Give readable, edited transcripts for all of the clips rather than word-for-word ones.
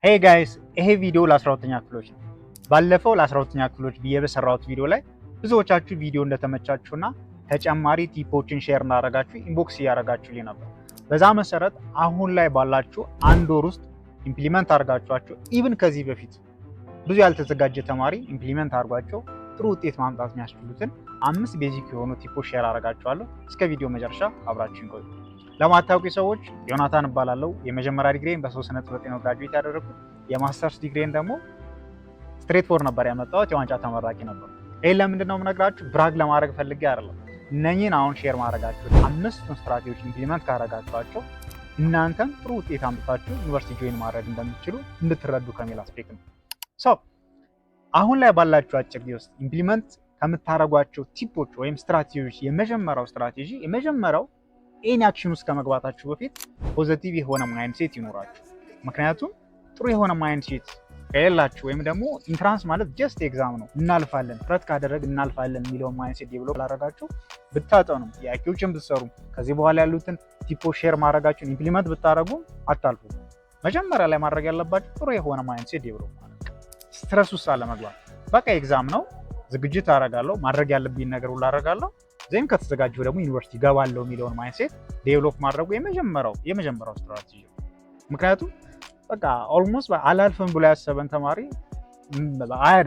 ሄይ ጋይስ ይሄ ቪዲዮ ለ12ኛ ክፍሎች ነው። ባለፈው ለ12ኛ ክፍሎች ብዬ በሰራሁት ቪዲዮ ላይ ብዙዎቻችሁ ቪዲዮ እንደተመቻችሁና ተጨማሪ ቲፖችን ሼር እንዳደረጋችሁ ኢንቦክስ እያደረጋችሁልኝ ነበር። በዛ መሰረት አሁን ላይ ባላችሁ አንድ ወር ውስጥ ኢምፕሊመንት አድርጋችኋቸው ኢቭን ከዚህ በፊት ብዙ ያልተዘጋጀ ተማሪ ኢምፕሊመንት አድርጓቸው ጥሩ ውጤት ማምጣት የሚያስችሉትን 5 ቤዚክ የሆኑ ቲፖች ሼር አደርጋችኋለሁ። እስከ ቪዲዮ መጨረሻ አብራችሁን ቆዩ። ለማታውቁ ሰዎች ዮናታን እባላለሁ። የመጀመሪያ ዲግሪን በ3.9 ነው ግራጁዌት ያደረኩት። የማስተርስ ዲግሪን ደግሞ ስትሬት ፎር ነበር ያመጣሁት። የዋንጫ ተመራቂ ነበር። ይሄን ለምንድን ነው የምነግራችሁ? ብራግ ለማድረግ ፈልጌ አይደለም። እነኚህን አሁን ሼር ማድረጋችሁ 5 ስትራቴጂዎች ኢምፕሊመንት ካደረጋችኋቸው እናንተም ጥሩ ውጤት አምጥታችሁ ዩኒቨርሲቲ ጆይን ማድረግ እንደምትችሉ እንድትረዱ ከሚል አስፔክት ነው። አሁን ላይ ባላችሁ አጭር ጊዜ ውስጥ ኢምፕሊመንት ከምታደርጓቸው ቲፖች ወይም ስትራቴጂዎች የመጀመሪያው ኤኒ አክሽን ውስጥ ከመግባታችሁ በፊት ፖዚቲቭ የሆነ ማይንድሴት ይኖራችሁ። ምክንያቱም ጥሩ የሆነ ማይንድሴት ከሌላችሁ ወይም ደግሞ ኢንትራንስ ማለት ጀስት ኤግዛም ነው፣ እናልፋለን፣ ጥረት ካደረግ እናልፋለን የሚለውን ማይንድሴት ዴቨሎፕ ላደረጋችሁ ብታጠኑ፣ ጥያቄዎችን ብትሰሩ፣ ከዚህ በኋላ ያሉትን ቲፖች ሼር ማድረጋችሁን ኢምፕሊመንት ብታደረጉ አታልፉ። መጀመሪያ ላይ ማድረግ ያለባችሁ ጥሩ የሆነ ማይንድሴት ዴቨሎፕ ማድረግ፣ ስትረስ ውስጥ አለመግባት። በቃ ኤግዛም ነው፣ ዝግጅት አደርጋለሁ፣ ማድረግ ያለብኝ ነገር ሁሉ አደርጋለሁ፣ ዜም ከተዘጋጀሁ ደግሞ ዩኒቨርሲቲ ገባለሁ የሚለውን ማይንድሴት ዴቨሎፕ ማድረጉ የመጀመሪያው ስትራቴጂ ነው። ምክንያቱም በቃ ኦልሞስት አላልፍም ብሎ ያሰበን ተማሪ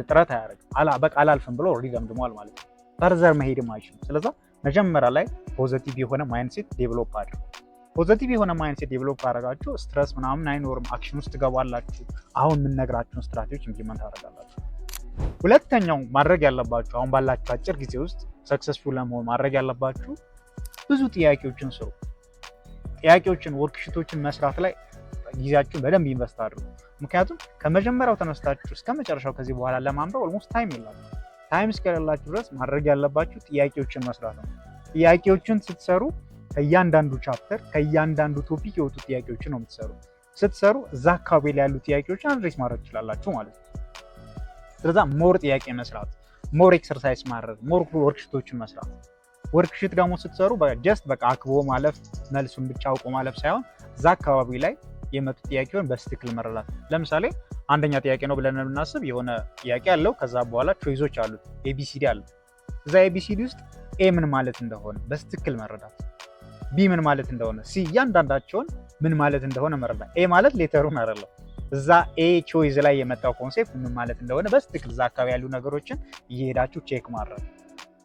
ጥረት አያደርግም። በቃ አላልፍም ብሎ ኦልሬዲ ገምድሟል ማለት ነው። ፈርዘር መሄድም አይችልም። ስለዛ መጀመሪያ ላይ ፖዚቲቭ የሆነ ማይንድሴት ዴቨሎፕ አድርጉ። ፖዚቲቭ የሆነ ማይንድሴት ዴቨሎፕ አደረጋችሁ ስትረስ ምናምን አይኖርም። አክሽን ውስጥ ትገባላችሁ። አሁን የምንነግራችሁን ስትራቴጂዎች ኢምፕሊመንት አደረጋላችሁ። ሁለተኛው ማድረግ ያለባችሁ አሁን ባላችሁ አጭር ጊዜ ውስጥ ሰክሰስፉል ለመሆን ማድረግ ያለባችሁ ብዙ ጥያቄዎችን ስሩ። ጥያቄዎችን፣ ወርክሺቶችን መስራት ላይ ጊዜያችሁን በደንብ ኢንቨስት አድርጉ። ምክንያቱም ከመጀመሪያው ተነስታችሁ እስከ መጨረሻው ከዚህ በኋላ ለማንበብ ኦልሞስት ታይም የላችሁ። ታይም እስከሌላችሁ ድረስ ማድረግ ያለባችሁ ጥያቄዎችን መስራት ነው። ጥያቄዎችን ስትሰሩ ከእያንዳንዱ ቻፕተር ከእያንዳንዱ ቶፒክ የወጡ ጥያቄዎችን ነው የምትሰሩ። ስትሰሩ እዛ አካባቢ ላይ ያሉ ጥያቄዎችን አድሬስ ማድረግ ትችላላችሁ ማለት ነው። ስለዛ ሞር ጥያቄ መስራት፣ ሞር ኤክሰርሳይዝ ማድረግ፣ ሞር ወርክሺቶችን መስራት። ወርክሺት ደግሞ ስትሰሩ ጀስት በቃ አክቦ ማለፍ፣ መልሱን ብቻ አውቆ ማለፍ ሳይሆን እዛ አካባቢ ላይ የመጡ ጥያቄውን በስትክክል መረዳት። ለምሳሌ አንደኛ ጥያቄ ነው ብለን ብናስብ የሆነ ጥያቄ አለው። ከዛ በኋላ ቾይዞች አሉት፣ ኤቢሲዲ አለ። እዛ ኤቢሲዲ ውስጥ ኤ ምን ማለት እንደሆነ በስትክክል መረዳት፣ ቢ ምን ማለት እንደሆነ፣ ሲ እያንዳንዳቸውን ምን ማለት እንደሆነ መረዳት። ኤ ማለት ሌተሩን አይደለም፣ እዛ ኤ ቾይዝ ላይ የመጣው ኮንሴፕት ምን ማለት እንደሆነ በስትክክል እዛ አካባቢ ያሉ ነገሮችን እየሄዳችሁ ቼክ ማድረግ።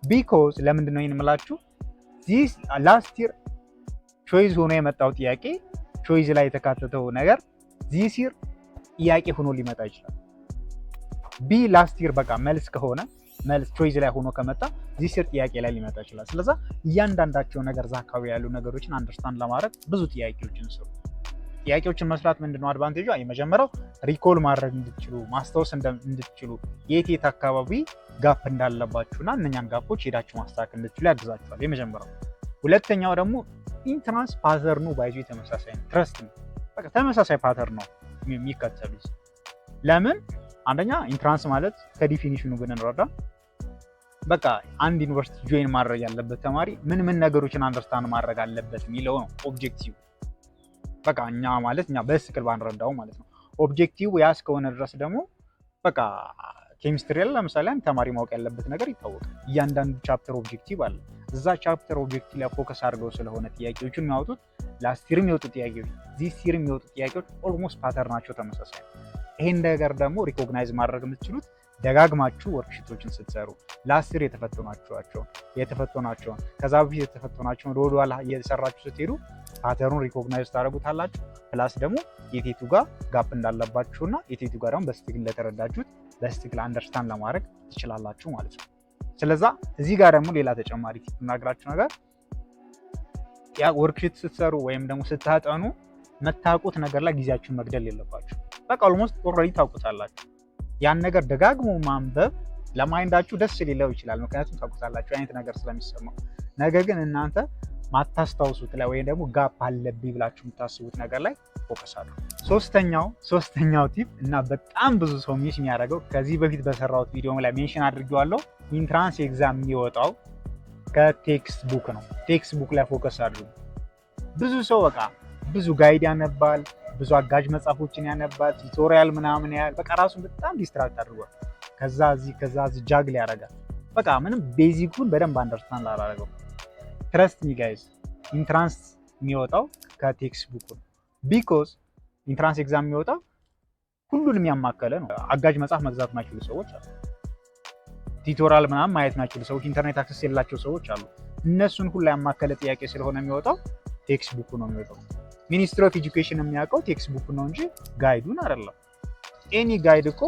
ቢኮዝ ለምንድን ነው ይህን የምላችሁ? ዚስ ላስት ይር ቾይዝ ሆኖ የመጣው ጥያቄ ቾይዝ ላይ የተካተተው ነገር ዚስ ይር ጥያቄ ሆኖ ሊመጣ ይችላል። ቢ ላስት ይር በቃ መልስ ከሆነ መልስ ቾይዝ ላይ ሆኖ ከመጣ ዚስ ይር ጥያቄ ላይ ሊመጣ ይችላል። ስለዛ እያንዳንዳቸው ነገር እዛ አካባቢ ያሉ ነገሮችን አንደርስታንድ ለማድረግ ብዙ ጥያቄዎችን ስሩ። ጥያቄዎችን መስራት ምንድነው አድቫንቴጇ? የመጀመሪያው ሪኮል ማድረግ እንድትችሉ፣ ማስታወስ እንድትችሉ የት አካባቢ ጋፕ እንዳለባችሁና እነኛን ጋፖች ሄዳችሁ ማስተካከል እንድትችሉ ያግዛችኋል። የመጀመሪያው። ሁለተኛው ደግሞ ኢንትራንስ ፓተርኑ ባይዙ ተመሳሳይ ነው። ትረስት ነው። በቃ ተመሳሳይ ፓተርን ነው የሚከተሉት። ለምን? አንደኛ ኢንትራንስ ማለት ከዲፊኒሽኑ ብንረዳ በቃ አንድ ዩኒቨርሲቲ ጆይን ማድረግ ያለበት ተማሪ ምን ነገሮችን አንደርስታንድ ማድረግ አለበት የሚለው ነው ኦብጀክቲቭ። በቃ እኛ በስክል ባንረዳው ማለት ነው። ኦብጀክቲቭ ያ እስከሆነ ድረስ ደግሞ በቃ ኬሚስትሪ ላይ ለምሳሌ አንድ ተማሪ ማወቅ ያለበት ነገር ይታወቃል። እያንዳንዱ ቻፕተር ኦብጀክቲቭ አለ። እዛ ቻፕተር ኦብጀክቲቭ ላይ ፎከስ አድርገው ስለሆነ ጥያቄዎችን የሚያወጡት ላስት ይርም የወጡ ጥያቄዎች ዚስ ይርም የወጡ ጥያቄዎች ኦልሞስት ፓተርናቸው ተመሳሳይ ነው። ይሄን ነገር ደግሞ ሪኮግናይዝ ማድረግ የምትችሉት ደጋግማችሁ ወርክሺቶችን ስትሰሩ፣ ላስት ይር የተፈተኗቸውን ከዛ በፊት የተፈተኗቸውን ወደ ኋላ እየሰራችሁ ስትሄዱ ፓተሩን ሪኮግናይዝ ታደርጉታላችሁ። ፕላስ ደግሞ የቴቱ ጋር ጋፕ እንዳለባችሁና የቴቱ ጋር ደግሞ በስትክክል እንደተረዳችሁት በስትክክል አንደርስታንድ ለማድረግ ትችላላችሁ ማለት ነው። ስለዛ እዚህ ጋር ደግሞ ሌላ ተጨማሪ የምናገራችሁ ነገር ያ ወርክሺት ስትሰሩ ወይም ደግሞ ስታጠኑ መታቁት ነገር ላይ ጊዜያችሁን መግደል የለባችሁ። በቃ ኦልሞስት ኦልሬዲ ታውቁታላችሁ። ያን ነገር ደጋግሞ ማንበብ ለማይንዳችሁ ደስ ሊለው ይችላል፣ ምክንያቱም ታውቁታላችሁ አይነት ነገር ስለሚሰማው። ነገር ግን እናንተ ማታስታውሱት ላይ ወይም ደግሞ ጋፕ አለብኝ ብላችሁ የምታስቡት ነገር ላይ ፎከስ አድርጉ። ሶስተኛው ቲፕ እና በጣም ብዙ ሰው ሚስ የሚያደርገው ከዚህ በፊት በሰራሁት ቪዲዮ ላይ ሜንሽን አድርጌዋለሁ። ኢንትራንስ ኤግዛም የሚወጣው ከቴክስት ቡክ ነው። ቴክስት ቡክ ላይ ፎከስ አድርጉ። ብዙ ሰው በቃ ብዙ ጋይድ ያነባል፣ ብዙ አጋዥ መጽሐፎችን ያነባል፣ ቱቶሪያል ምናምን ያህል በቃ ራሱን በጣም ዲስትራክት አድርጓል። ከዛ እዚህ ጃግል ያደርጋል። በቃ ምንም ቤዚኩን በደንብ አንደርስታንድ አላደረገው። ትረስት ሚ ጋይዝ ኢንትራንስ የሚወጣው ከቴክስት ቡክ ነው። ቢኮዝ ኢንትራንስ ኤግዛም የሚወጣው ሁሉንም ያማከለ ነው። አጋዥ መጽሐፍ መግዛት ማይችሉ ሰዎች አሉ። ቱቶሪያል ምናምን ማየት ማይችሉ ሰዎች፣ ኢንተርኔት አክሰስ የሌላቸው ሰዎች አሉ። እነሱን ሁሉ ያማከለ ጥያቄ ስለሆነ የሚወጣው ቴክስት ቡክ ነው የሚወጣው። ሚኒስትሪ ኦፍ ኤጁኬሽን የሚያውቀው ቴክስት ቡክ ነው እንጂ ጋይዱን አይደለም። ኤኒ ጋይድ እኮ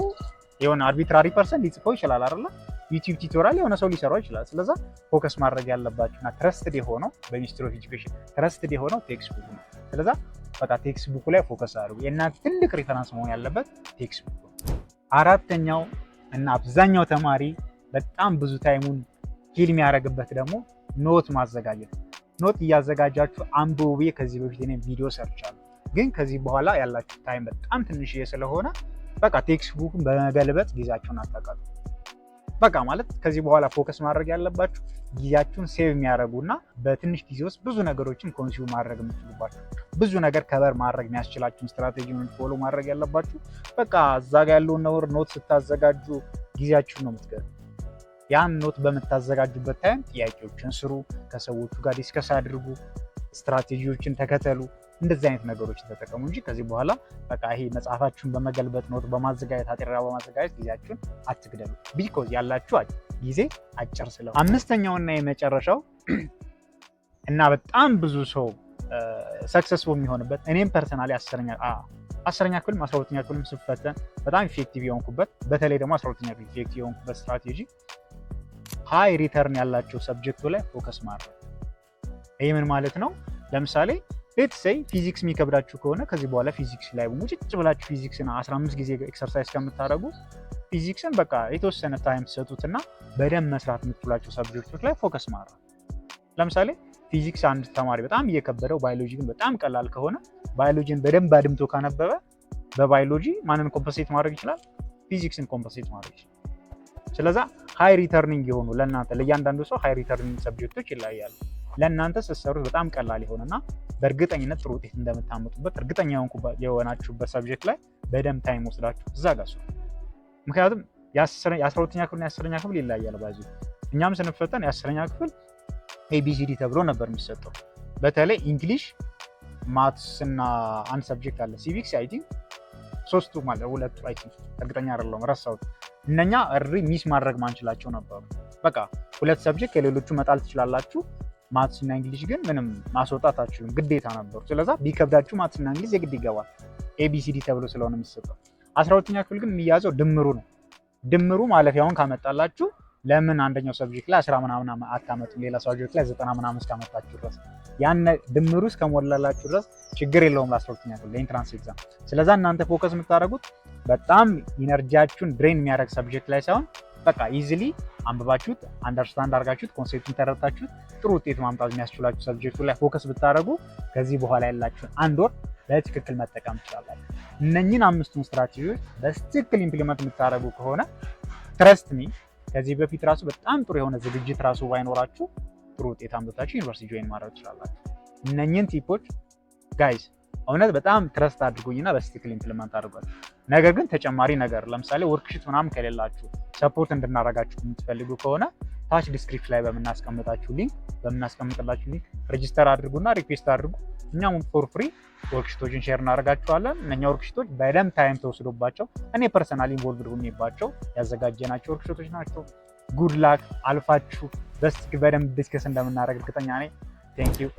የሆነ አርቢትራሪ ፐርሰን ሊጽፈው ይችላል አይደለ? ዩቲዩብ ቱቶሪያል የሆነ ሰው ሊሰራው ይችላል። ስለዛ ፎከስ ማድረግ ያለባችሁና ትረስትድ የሆነው በሚኒስትሪ ኦፍ ኤጁኬሽን ትረስትድ የሆነው ቴክስት ቡክ ነው። ስለዛ በቃ ቴክስት ቡክ ላይ ፎከስ አድርጉ። የእናንተ ትልቅ ሪፈረንስ መሆን ያለበት ቴክስት ቡክ ነው። አራተኛው እና አብዛኛው ተማሪ በጣም ብዙ ታይሙን ኪል የሚያደርግበት ደግሞ ኖት ማዘጋጀት። ኖት እያዘጋጃችሁ አንብቡ። ከዚህ በፊት እኔ ቪዲዮ ሰርቻለሁ፣ ግን ከዚህ በኋላ ያላችሁ ታይም በጣም ትንሽዬ ስለሆነ በቃ ቴክስት ቡክን በመገልበጥ ጊዜያችሁን አታቃጡ። በቃ ማለት ከዚህ በኋላ ፎከስ ማድረግ ያለባችሁ ጊዜያችሁን ሴቭ የሚያደርጉና በትንሽ ጊዜ ውስጥ ብዙ ነገሮችን ኮንሱም ማድረግ የምትችሉባችሁ ብዙ ነገር ከበር ማድረግ የሚያስችላችሁን ስትራቴጂውን ፎሎ ማድረግ ያለባችሁ። በቃ እዛ ጋ ያለውን ነውር ኖት ስታዘጋጁ ጊዜያችሁን ነው የምትገዙ። ያን ኖት በምታዘጋጁበት ታይም ጥያቄዎችን ስሩ፣ ከሰዎቹ ጋር ዲስከስ አድርጉ፣ ስትራቴጂዎችን ተከተሉ። እንደዚህ አይነት ነገሮችን ተጠቀሙ እንጂ ከዚህ በኋላ በቃ ይሄ መጽሐፋችሁን በመገልበጥ ኖት በማዘጋጀት አጤራ በማዘጋጀት ጊዜያችሁን አትግደሉ። ቢኮዝ ያላችሁ ጊዜ አጭር ስለሆነ። አምስተኛውና የመጨረሻው እና በጣም ብዙ ሰው ሰክሰስፉል የሚሆንበት እኔም ፐርሰናሊ አስረኛ ክፍልም 12ኛ ክፍልም ስፈተን በጣም ኢፌክቲቭ የሆንኩበት በተለይ ደግሞ 12ኛ ክፍል ኢፌክቲቭ የሆንኩበት ስትራቴጂ ሃይ ሪተርን ያላቸው ሰብጀክቱ ላይ ፎከስ ማድረግ። ይህ ምን ማለት ነው? ለምሳሌ ሌትስ ሴይ ፊዚክስ የሚከብዳችሁ ከሆነ ከዚህ በኋላ ፊዚክስ ላይ ሙጭጭ ብላችሁ ፊዚክስን 15 ጊዜ ኤክሰርሳይዝ ከምታደርጉ ፊዚክስን በቃ የተወሰነ ታይም ትሰጡትና በደንብ መስራት የምትችሏቸው ሰብጀክቶች ላይ ፎከስ ማድረግ። ለምሳሌ ፊዚክስ አንድ ተማሪ በጣም እየከበደው ባዮሎጂ ግን በጣም ቀላል ከሆነ ባዮሎጂን በደንብ አድምቶ ካነበበ በባዮሎጂ ማንን ኮምፐንሴት ማድረግ ይችላል? ፊዚክስን ኮምፐንሴት ማድረግ ይችላል። ስለዛ ሃይ ሪተርኒንግ የሆኑ ለእናንተ ለእያንዳንዱ ሰው ሃይ ሪተርኒንግ ሰብጀክቶች ይለያያሉ። ለእናንተ ስትሰሩት በጣም ቀላል የሆነና በእርግጠኝነት ጥሩ ውጤት እንደምታመጡበት እርግጠኛ የሆናችሁበት ሰብጀክት ላይ በደንብ ታይም ወስዳችሁ እዛ ጋር ስሩ። ምክንያቱም የ12ኛ ክፍልና የ10ኛ ክፍል ይለያያል። ባይዙ እኛም ስንፈተን የ10ኛ ክፍል ኤቢሲዲ ተብሎ ነበር የሚሰጠው። በተለይ እንግሊሽ፣ ማትስ እና አንድ ሰብጀክት አለ ሲቪክስ አይ ቲንክ ሶስቱ ማለት ሁለቱ አይ ቲንክ እርግጠኛ አይደለሁም ረሳሁት። እነኛ ሚስ ማድረግ ማንችላቸው ነበሩ። በቃ ሁለት ሰብጀክት ከሌሎቹ መጣል ትችላላችሁ። ማትስ እና እንግሊሽ ግን ምንም ማስወጣት አትችሉም፣ ግዴታ ነበሩ። ስለዛ ቢከብዳችሁ ማትስ እና እንግሊሽ የግድ ይገባል ኤቢሲዲ ተብሎ ስለሆነ የሚሰጠው። 12ኛ ክፍል ግን የሚያዘው ድምሩ ነው። ድምሩ ማለፊያውን ካመጣላችሁ ለምን አንደኛው ሰብጀክት ላይ 10 ምናምን አታመጡም? ሌላ ሰብጀክት ላይ 90 ምናምን እስካመጣችሁ ድረስ ያን ድምሩ እስከሞላላችሁ ድረስ ችግር የለውም ለ12ኛ ክፍል ለኢንትራንስ ኤግዛም። ስለዛ እናንተ ፎከስ የምታደርጉት በጣም ኢነርጂያችሁን ድሬን የሚያደርግ ሰብጀክት ላይ ሳይሆን በቃ ኢዚሊ አንብባችሁት አንደርስታንድ አድርጋችሁት ኮንሴፕቱን ተረድታችሁት ጥሩ ውጤት ማምጣት የሚያስችላችሁ ሰብጀክቱ ላይ ፎከስ ብታደርጉ ከዚህ በኋላ ያላችሁን አንድ ወር በትክክል መጠቀም ትችላላችሁ። እነኚህን 5ቱን ስትራቴጂዎች በትክክል ኢምፕሊመንት የምታደርጉ ከሆነ ትረስት ሚ ከዚህ በፊት ራሱ በጣም ጥሩ የሆነ ዝግጅት ራሱ ባይኖራችሁ ጥሩ ውጤት አምጥታችሁ ዩኒቨርሲቲ ጆይን ማድረግ ትችላላችሁ። እነኚህን ቲፖች ጋይስ እውነት በጣም ትረስት አድርጉኝና በትክክል ኢምፕሊመንት አድርጓል። ነገር ግን ተጨማሪ ነገር ለምሳሌ ወርክሺት ምናምን ከሌላችሁ ሰፖርት እንድናረጋችሁ የምትፈልጉ ከሆነ ታች ዲስክሪፕሽን ላይ በምናስቀምጥላችሁ ሊንክ ሬጂስተር አድርጉና ሪኩዌስት አድርጉ። እኛም ፎር ፍሪ ወርክሺቶችን ሼር እናደርጋችኋለን። እነኛ ወርክሺቶች በደንብ ታይም ተወስዶባቸው እኔ ፐርሰናሊ ኢንቮልቭድ ሆኜባቸው ያዘጋጀናቸው ወርክሺቶች ናቸው። ጉድ ላክ አልፋችሁ በደንብ ዲስከስ እንደምናደርግ እርግጠኛ ነኝ። ቴንክ ዩ